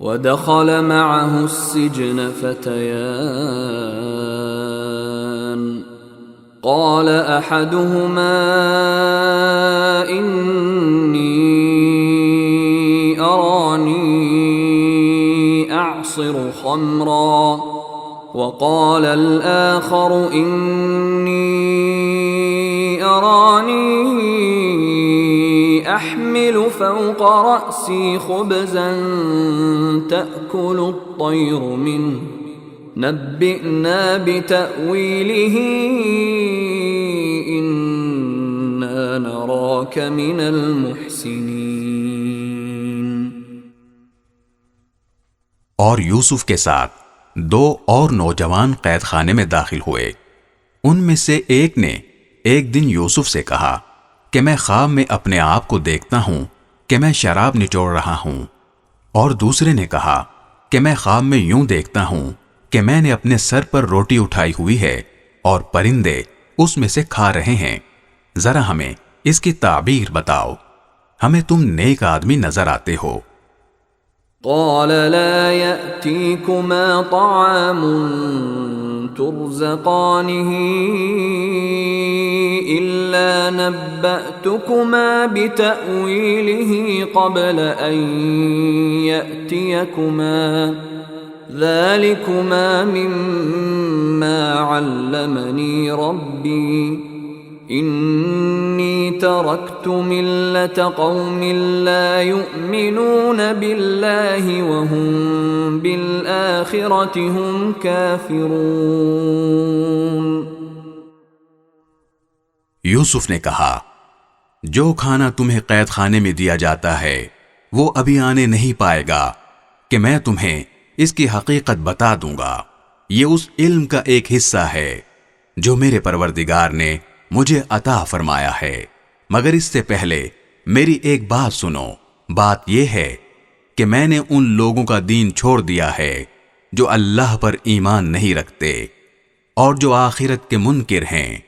वदखल मअहु अस्सिजन फतयान क़ाल अहदुहुमा इन्नी अरानी अअसिरु ख़म्रा वक़ाल अल-आख़र इन्नी अरानी अहमिलु फ़ौक़ रअसी ख़ुब्ज़न तअकुलु अत्तय्रु मिन्हु नब्बिअना बितअवीलिही इन्ना नराक मिनल मुहसिनीन। और यूसुफ के साथ 2 और नौजवान कैद खाने में दाखिल हुए। उनमें से एक ने एक दिन यूसुफ से कहा कि मैं ख्वाब में अपने आप को देखता हूं कि मैं शराब निचोड़ रहा हूं, और दूसरे ने कहा कि मैं ख्वाब में यूं देखता हूं कि मैंने अपने सर पर रोटी उठाई हुई है और परिंदे उसमें से खा रहे हैं। जरा हमें इसकी ताबीर बताओ, हमें तुम नेक आदमी नजर आते हो। क़ाल ला यअतीकुमा तआमुन तुरज़क़ानिही इल्ला नब्बअतुकुमा बितअवीलिही क़ब्ल अन यअतियकुमा ज़ालिकुमा मिम्मा अल्लमनी रब्बी इन्नी तरक्तु मिल्लत क़ौमिन ला युअ्मिनून बिल्लाहि व हुम बिल-आखिरति हुम काफ़िरून। यूसुफ ने कहा, जो खाना तुम्हें कैद खाने में दिया जाता है वो अभी आने नहीं पाएगा कि मैं तुम्हें इसकी हकीकत बता दूंगा। ये उस इल्म का एक हिस्सा है जो मेरे परवरदिगार ने मुझे अता फरमाया है। मगर इससे पहले मेरी एक बात सुनो। बात यह है कि मैंने उन लोगों का दीन छोड़ दिया है जो अल्लाह पर ईमान नहीं रखते और जो आखिरत के मुनकिर हैं।